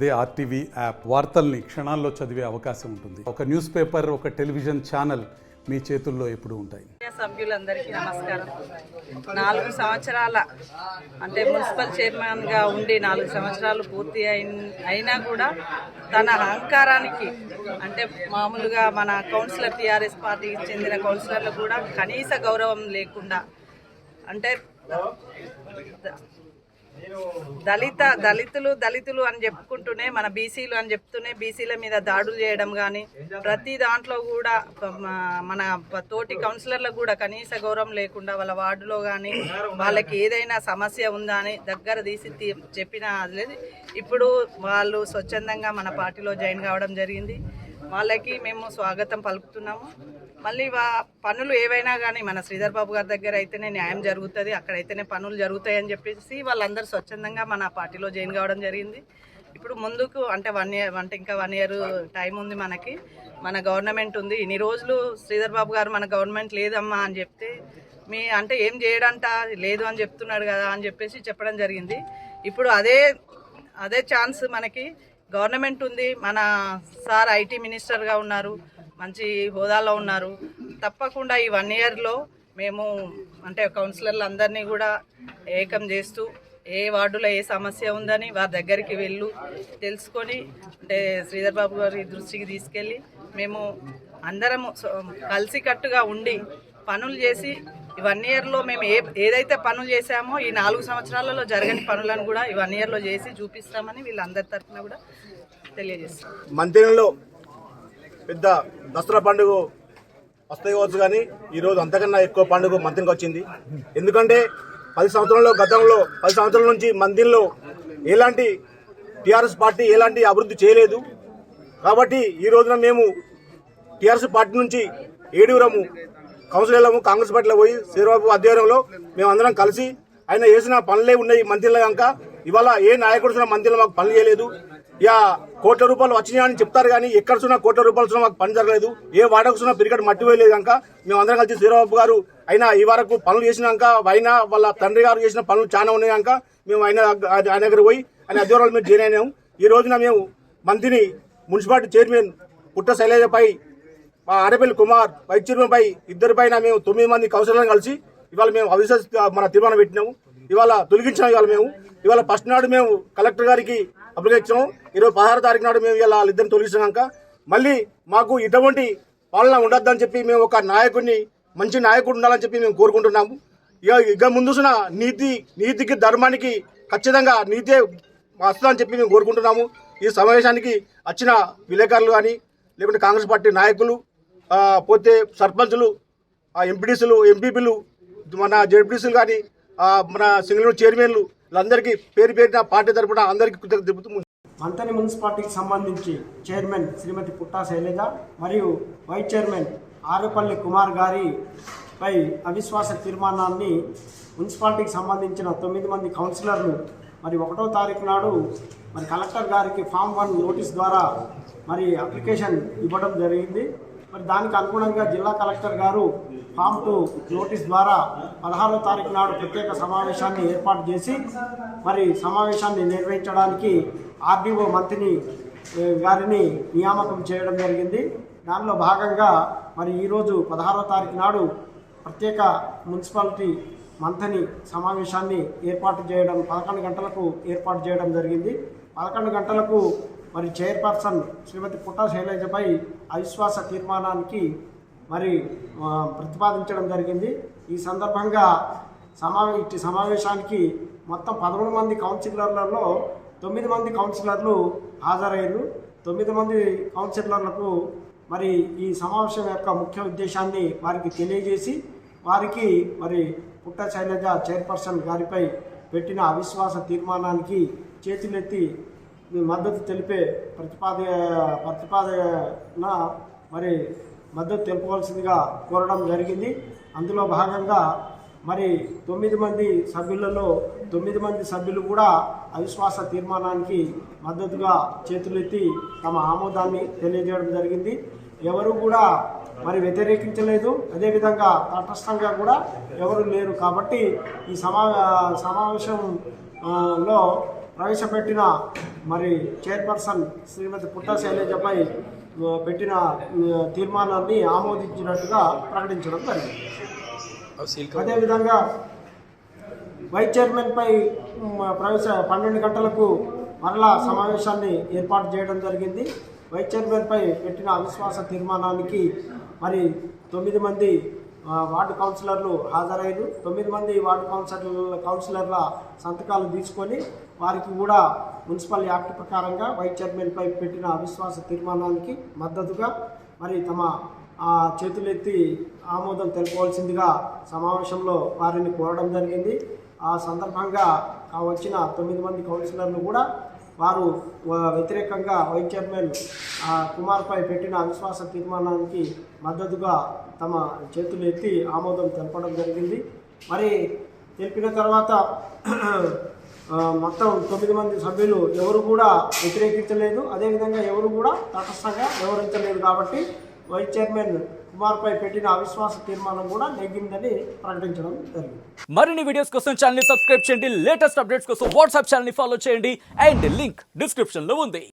అదే RTV app వార్తల్ని క్షణాల్లో చదివే అవకాశం ఉంటుంది. ఒక న్యూస్ పేపర్, ఒక టెలివిజన్ ఛానల్ మీ చేతుల్లో ఎప్పుడూ ఉంటాయి. సభ్యులందరికీ నమస్కారం. 4 సంవత్సరాల అంటే మున్సిపల్ చైర్మన్గా ఉండి 4 సంవత్సరాలు పూర్తి అయినా కూడా తన అహంకారానికి అంటే మామూలుగా మన కౌన్సిలర్ టీఆర్ఎస్ పార్టీకి చెందిన కౌన్సిలర్లు కూడా కనీస గౌరవం లేకుండా అంటే దళితులు అని చెప్పుకుంటూనే మన బీసీలు అని చెప్తూనే బీసీల మీద దాడులు చేయడం కానీ ప్రతి దాంట్లో కూడా మన తోటి కౌన్సిలర్లకు కూడా కనీస గౌరవం లేకుండా వాళ్ళ వార్డులో కానీ వాళ్ళకి ఏదైనా సమస్య ఉందా అని దగ్గర తీసి చెప్పినా అది లేదు. ఇప్పుడు వాళ్ళు స్వచ్ఛందంగా మన పార్టీలో జాయిన్ కావడం జరిగింది. వాళ్ళకి మేము స్వాగతం పలుకుతున్నాము. మళ్ళీ పనులు ఏవైనా కానీ మన శ్రీధర్ బాబు గారి దగ్గర అయితేనే న్యాయం జరుగుతుంది, అక్కడైతేనే పనులు జరుగుతాయని చెప్పేసి వాళ్ళందరూ స్వచ్ఛందంగా మన పార్టీలో జాయిన్ కావడం జరిగింది. ఇప్పుడు ముందుకు అంటే 1 ఇయర్ అంటే ఇంకా 1 ఇయర్ టైం ఉంది, మనకి మన గవర్నమెంట్ ఉంది. ఇన్ని రోజులు శ్రీధర్ బాబు గారు మన గవర్నమెంట్ లేదమ్మా అని చెప్తే అంటే ఏం చేయడంట లేదు అని చెప్తున్నాడు కదా అని చెప్పేసి చెప్పడం జరిగింది. ఇప్పుడు అదే ఛాన్స్ మనకి గవర్నమెంట్ ఉంది. మన సార్ ఐటీ మినిస్టర్గా ఉన్నారు, మంచి హోదాలో ఉన్నారు. తప్పకుండా ఈ 1 ఇయర్లో మేము అంటే కౌన్సిలర్లు అందరినీ కూడా ఏకం చేస్తూ ఏ వార్డులో ఏ సమస్య ఉందని వారి దగ్గరికి తెలుసుకొని అంటే శ్రీధర్ బాబు గారి దృష్టికి తీసుకెళ్ళి మేము అందరము కలిసికట్టుగా ఉండి పనులు చేసి ఈ 1 ఇయర్లో మేము ఏదైతే పనులు చేశామో ఈ 4 సంవత్సరాలలో జరగని పనులను కూడా ఈ 1 ఇయర్లో చేసి చూపిస్తామని వీళ్ళందరి తరఫున కూడా తెలియజేస్తాం. మంత్రిలో పెద్ద దసరా పండుగ వస్తాయి కావచ్చు, కానీ ఈరోజు అంతకన్నా ఎక్కువ పండుగ మంత్రికి వచ్చింది. ఎందుకంటే 10 సంవత్సరాల్లో గతంలో 10 సంవత్సరాల నుంచి మంత్రిలో ఎలాంటి టీఆర్ఎస్ పార్టీ ఎలాంటి అభివృద్ధి చేయలేదు. కాబట్టి ఈ రోజున మేము టీఆర్ఎస్ పార్టీ నుంచి 7 కౌన్సిలర్లము కాంగ్రెస్ పార్టీలో పోయి శ్రీరాబాబు ఆధ్వర్యంలో మేము అందరం కలిసి ఆయన చేసిన పనులే ఉన్నాయి మంత్రిలో. కనుక ఇవాళ ఏ నాయకుడు మంత్రిలో మాకు పనులు చేయలేదు. ఇక కోట్ల రూపాయలు వచ్చినాయని చెప్తారు, కానీ ఎక్కడ చూసినా కోట్ల రూపాయలు మాకు పని జరగలేదు. ఏ వాడకు చూసినా పిరికట్ మట్టి వేయలేదు. కనుక మేము అందరం కలిసి శ్రీరాబాబు గారు అయినా ఈ వరకు పనులు చేసినాక అయినా వాళ్ళ తండ్రి గారు చేసిన పనులు చాలా ఉన్నాయి. కనుక మేము ఆయన దగ్గర పోయి ఆయన ఆధ్వర్యంలో మేము జాయిన్ అయినాము. ఈ రోజున మేము మంత్రిని మున్సిపాలిటీ చైర్మన్ పుట్ట శైలజపై ఆరేపల్లి కుమార్ వైస్ చైర్మన్ పై ఇద్దరిపైన మేము 9 మంది కౌన్సిలర్లను కలిసి ఇవాళ మేము అవిశ్వాస మన తీర్మానం పెట్టినాము. ఇవాళ తొలగించాము. ఇవాళ ఫస్ట్ నాడు మేము కలెక్టర్ గారికి అప్లికేషన్ ఇచ్చాము. 16వ తారీఖు నాడు మేము ఇలా వాళ్ళిద్దరిని తొలగించాక మళ్ళీ మాకు ఇటువంటి పాలన ఉండొద్దని చెప్పి మేము ఒక నాయకుడిని మంచి నాయకుడు ఉండాలని చెప్పి మేము కోరుకుంటున్నాము. ఇక ముందుసిన నీతికి ధర్మానికి ఖచ్చితంగా నీతే వస్తుందని చెప్పి మేము కోరుకుంటున్నాము. ఈ సమావేశానికి వచ్చిన విలేకరులు కానీ లేకుంటే కాంగ్రెస్ పార్టీ నాయకులు, పోతే సర్పంచులు, ఎంపీటీసీలు, ఎంపీపీలు, మన జెడ్పీటీసీలు కానీ మన సింగిల్ చైర్మన్లు వీళ్ళందరికీ పేరున పార్టీ తరపున అందరికీ కృతజ్ఞతలు. మంతని మున్సిపాలిటీకి సంబంధించి చైర్మన్ శ్రీమతి పుట్టా శైలజ మరియు వైస్ చైర్మన్ ఆరేపల్లి కుమార్ గారిపై అవిశ్వాస తీర్మానాన్ని మున్సిపాలిటీకి సంబంధించిన 9 మంది కౌన్సిలర్లు మరి 1వ తారీఖు నాడు మరి కలెక్టర్ గారికి ఫామ్ 1 నోటీస్ ద్వారా మరి అప్లికేషన్ ఇవ్వడం జరిగింది. మరి దానికి అనుగుణంగా జిల్లా కలెక్టర్ గారు ఫామ్ 2 నోటీస్ ద్వారా 16వ తారీఖు నాడు ప్రత్యేక సమావేశాన్ని ఏర్పాటు చేసి మరి సమావేశాన్ని నిర్వహించడానికి ఆర్డీఓ మంత్రిని గారిని నియామకం చేయడం జరిగింది. దానిలో భాగంగా మరి ఈరోజు 16వ తారీఖు నాడు ప్రత్యేక మున్సిపాలిటీ మంత్రి సమావేశాన్ని ఏర్పాటు చేయడం 11 గంటలకు ఏర్పాటు చేయడం జరిగింది. 11 గంటలకు మరి చైర్పర్సన్ శ్రీమతి పుట్టా శైలజపై అవిశ్వాస తీర్మానానికి మరి ప్రతిపాదించడం జరిగింది. ఈ సందర్భంగా సమావేశానికి మొత్తం 11 మంది కౌన్సిలర్లలో 9 మంది కౌన్సిలర్లు హాజరయ్యారు. 9 మంది కౌన్సిలర్లకు మరి ఈ సమావేశం యొక్క ముఖ్య ఉద్దేశాన్ని వారికి తెలియజేసి వారికి మరి పుట్టా శైలజ చైర్పర్సన్ గారిపై పెట్టిన అవిశ్వాస తీర్మానానికి చేతులెత్తి మద్దతు తెలిపే ప్రతిపాదన మరి మద్దతు తెలుపవలసిందిగా కోరడం జరిగింది. అందులో భాగంగా మరి 9 మంది సభ్యులలో 9 మంది సభ్యులు కూడా అవిశ్వాస తీర్మానానికి మద్దతుగా చేతులెత్తి తమ ఆమోదాన్ని తెలియజేయడం జరిగింది. ఎవరు కూడా మరి వ్యతిరేకించలేదు, అదేవిధంగా తటస్థంగా కూడా ఎవరు లేరు. కాబట్టి ఈ సమావేశంలో ప్రవేశపెట్టిన మరి చైర్పర్సన్ శ్రీమతి పుట్టా శైలజపై పెట్టిన తీర్మానాన్ని ఆమోదించినట్టుగా ప్రకటించడం జరిగింది. అదేవిధంగా వైస్ చైర్మన్పై 12 గంటలకు మరలా సమావేశాన్ని ఏర్పాటు చేయడం జరిగింది. వైస్ చైర్మన్పై పెట్టిన అవిశ్వాస తీర్మానానికి మరి 9 మంది వార్డు కౌన్సిలర్లు హాజరయ్యారు. 9 మంది వార్డు కౌన్సిలర్ల సంతకాలు తీసుకొని వారికి కూడా మున్సిపల్ యాక్ట్ ప్రకారంగా వైస్ చైర్మన్పై పెట్టిన అవిశ్వాస తీర్మానానికి మద్దతుగా మరి తమ చేతులెత్తి ఆమోదం తెలపవలసిందిగా సమావేశంలో వారిని కోరడం జరిగింది. ఆ సందర్భంగా వచ్చిన 9 మంది కౌన్సిలర్లు కూడా వారు వ్యతిరేకంగా వైస్ చైర్మన్ కుమార్పై పెట్టిన అవిశ్వాస తీర్మానానికి మద్దతుగా తమ చేతులు ఎత్తి ఆమోదం తెలపడం జరిగింది. మరి తెలిపిన తర్వాత మొత్తం 9 మంది సభ్యులు ఎవరు కూడా వ్యతిరేకించలేదు, అదేవిధంగా ఎవరు కూడా తటస్థంగా వ్యవహరించలేదు. కాబట్టి వైస్ చైర్మన్ కుమార్పై పెట్టిన అవిశ్వాస తీర్మానం కూడా నెగ్గిందని ప్రకటించడం జరిగింది. మరిన్ని వీడియోస్ కోసం ఛానల్ ని సబ్స్క్రైబ్ చేయండి. లేటెస్ట్ అప్డేట్స్ కోసం వాట్సాప్ ఛానల్ ని ఫాలో చేయండి. అండ్ లింక్ డిస్క్రిప్షన్ లో ఉంది.